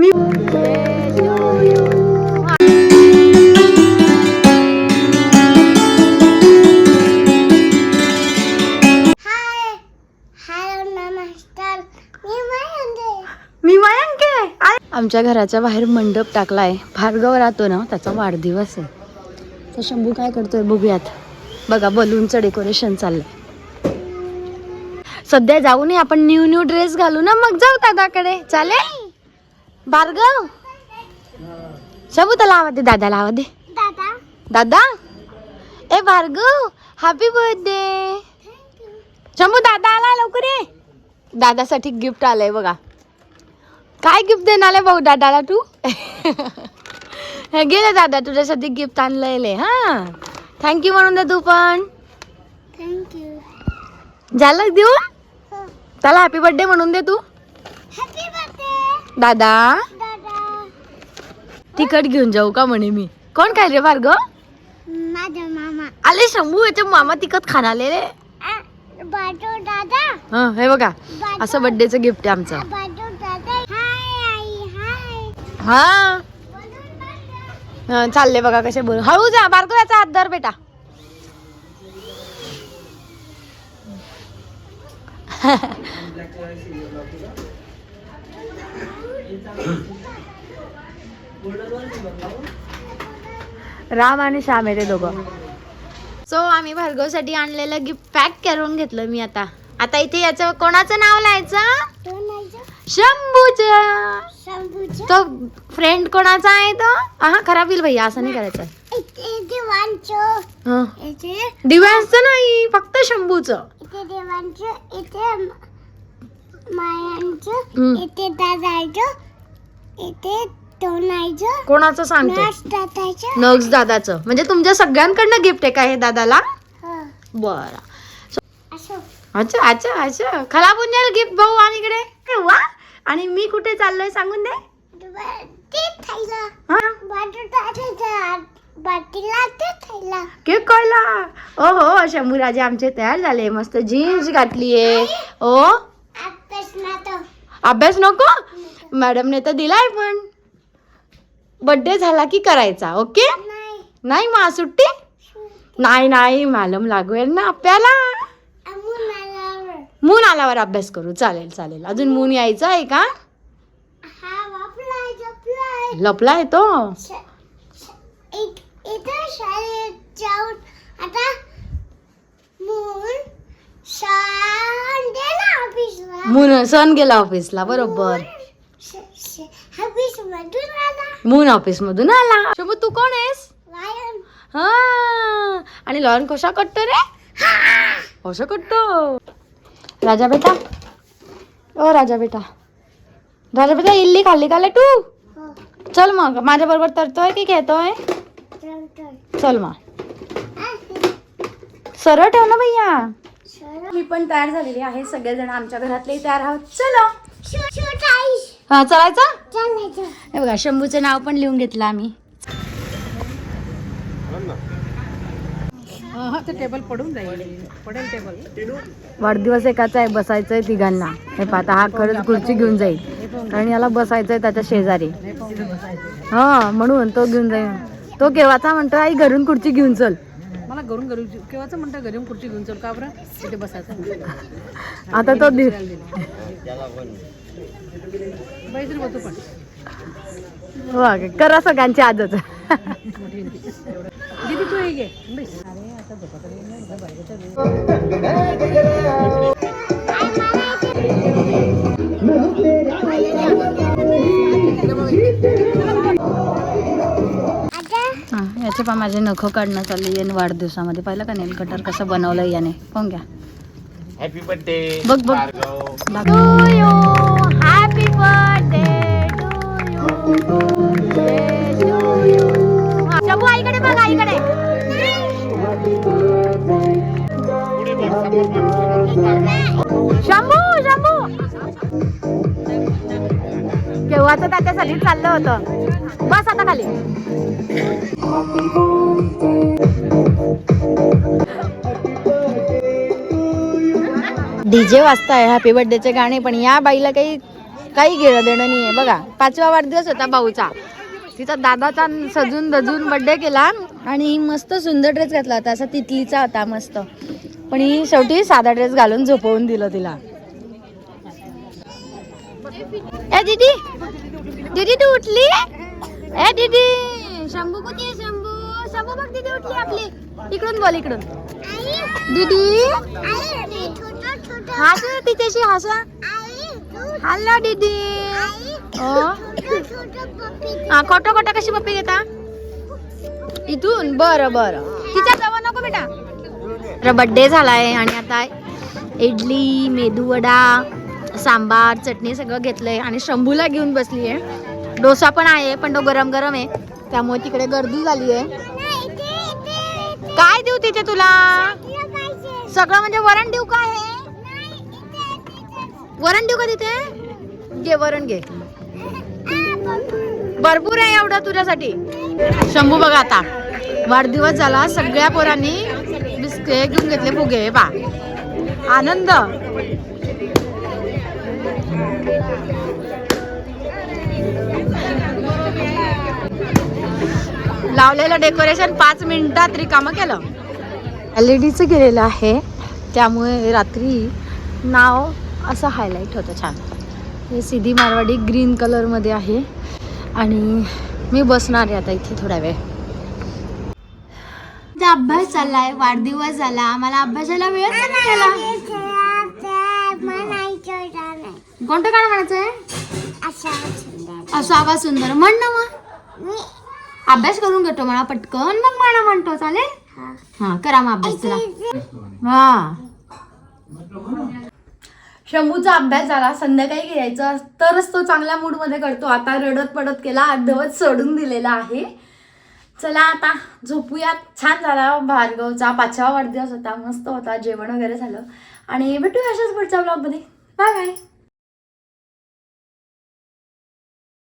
मी मयांक आहे. आमच्या घराच्या बाहेर मंडप टाकलाय. भार्गव राहतो ना, त्याचा वाढदिवस आहे. तर शंभू काय करतोय बघूयात. बघा बलूनचं डेकोरेशन चाललंय. सध्या जाऊ नये आपण, न्यू ड्रेस घालू ना, मग जाऊ दादाकडे. चालेल भार्गव. शंभू त्याला आवाज दे, दादाला आवाज दे. दादा ए भार्गव हॅपी बर्थडे. शंभू दादा आला, लवकर ये. दादासाठी गिफ्ट आलंय बघा. काय गिफ्ट देणार आहे भाऊ दादाला तू? गेले दादा तुझ्यासाठी गिफ्ट आणलंय. हा थँक्यू म्हणून दे तू पण. थँक्यू झालं देऊन. त्याला हॅपी बर्थडे म्हणून दे तू. हॅपी बर्थडे दादा. तिखट घेऊन जाऊ का म्हणे मी. कोण काय रे भार्गव? माझा मामा आले. शंभू याचे मामा तिखट खाणाले रे. हा हे बघा असं बर्थडेचं गिफ्ट आहे आमचं. हा चालले बघा कसे बोल. हळू जा भार्गव, याचा हात धर बेटा. राम आणि श्याम आहे ते दोघं. सो आम्ही भार्गवसाठी आणलेलं गिफ्ट पॅक करून घेतलं मी. आता इथे याचं कोणाचं नाव लिहायचं? शंभूचं. तो फ्रेंड कोणाचा आहे तो? हा खराब होईल भैया, असं नाही करायचं. दिव्यांचं नाही, फक्त शंभूचं. कोणाचं सांगतो? नक्स दादाचं. म्हणजे तुमच्या सगळ्यांकडनं गिफ्ट आहे का हे दादाला? बरं. अच्छा अच्छा अच्छा खराब होऊन जाईल गिफ्ट भाऊ. आणि इकडे वा. आणि मी कुठे चाललोय सांगून दे. केक खायला. ओ हो शंभू राजा आमचे तयार झाले. मस्त जीन्स घातलीये. ओ अभ्यास नको, मॅडमने तर दिलाय. पण बर्थडे झाला की करायचा. ओके नाही मग सुट्टी नाही. नाही मॅडम लागवेल ना आपल्याला. मून आल्यावर अभ्यास करू. चालेल चालेल. अजून मून यायचं आहे का? लपला आहे तो. मून सण गेला ऑफिसला. बरोबर. मून ऑफिस मधून आला. शंभू तू कोण आहेस? हा आणि लॉन कशा कटतो रे? कशा कटतो राजा बेटा? ओ राजा बेटा, राजा बेटा इल्ली खाल्ली का तू? चल मग माझ्या बरोबर तरतोय की खेळतोय? चल मग सरळ ठेव ना भैया. मी पण तयार झालेली आहे. सगळेजण आमच्या घरातले तयार आहोत. चलो हा चालायचं. हे बघा शंभूचं नाव पण लिहून घेतलं आम्ही. टेबल पडून जाईल. पडेल टेबल. वाढदिवस एकाचा आहे, बसायचंय तिघांना. हे पाहता हा खरंच खुर्ची घेऊन जाईल कारण याला बसायचंय त्याच्या शेजारी. हा म्हणून तो घेऊन जाईल. तो केव्हाचा म्हणतो आई घरून खुर्ची घेऊन चल. मला घरून केव्हाच म्हणतो घरून खुर्ची घेऊन चल. का बरं तिथे बसायचं. आता तो तू पण करा सगळ्यांची आजच. दीदी तू हे घे. याचे पण माझे नख काढणं चालू आहे वाढदिवसामध्ये. पाहिलं का नेल कटर कसं बनवलंय याने. पाहून घ्या. Happy birthday. बघ बघ. हॅपी बर्थडे शंभू आईकडे बघ. आईकडे शंभू. शंभू केव्हाच त्याच्यासाठी चाललं होतं. बस आता खाली. डीजे वाजताय हॅपी बर्थडेचे गाणे. पण या बाईला काही काही घेणं देणं नाही आहे. बघा 5वा वाढदिवस होता भाऊचा, तिचा दादाचा सजून दजून बर्थडे केला आणि मस्त सुंदर ड्रेस घातला होता, असा तितलीचा होता मस्त, पण ही शेवटी साधा ड्रेस घालून झोपवून दिलं तिला. ए दीदी, दीदी तू उठली? ए दीदी, शंभू कुठे आहे? शंभू, शंभू बघ दीदी उठली आपली. इकडून बोल, इकडून. दीदी हसा तिच्याशी, हसा. हॅलो दीदी. हा, खोटं खोटं कशी पप्पी घेता? इथून? बरं बरं, तिच्या जवळ नको बेटा. तर बड्डे झालाय आणि आता इडली, मेदूवडा, सांबार, चटणी सगळं घेतलंय आणि शंभूला घेऊन बसली आहे. डोसा पण आहे, पण तो गरम गरम आहे, त्यामुळे तिकडे गर्दी झाली आहे. काय देऊ तिथे तुला? सगळं म्हणजे वरण देऊ का? हे वरण देऊ का तिथे? घे वरण घे, भरपूर आहे एवढं तुझ्यासाठी. शंभू बघा आता वाढदिवस झाला, सगळ्या पोरांनी बिस्किट घेऊन घेतले, फुगे बा, आनंद. लावलेलं डेकोरेशन 5 मिनिटात रिकामं केलं. LED केलेलं आहे, त्यामुळे रात्री नाव असं हायलाईट होतं छान. हे सिधी मारवाडी ग्रीन कलरमध्ये आहे आणि मी बसणार आहे आता इथे थोडा वेळ. अभ्यास चाललाय, वाढदिवस झाला, मला अभ्यासाला वेळच नाही केला. कोणतं गाणं म्हणायचंय? असावा सुंदर म्हण ना. मग अभ्यास करून घेतो म्हणा पटकन, मग म्हणा म्हणतो. चालेल? हा करा मग अभ्यास तुला. हा, शंभूचा अभ्यास झाला, संध्याकाळी घ्यायचा तरच तो चांगल्या मूडमध्ये करतो. आता रडत पडत केला, अर्धवट सोडून दिलेला आहे. चला आता झोपूयात. छान झाला भार्गवचा 5वा वाढदिवस होता, मस्त होता, जेवण वगैरे झालं आणि भेटूया अशाच पुढच्या ब्लॉगमध्ये. Bye bye.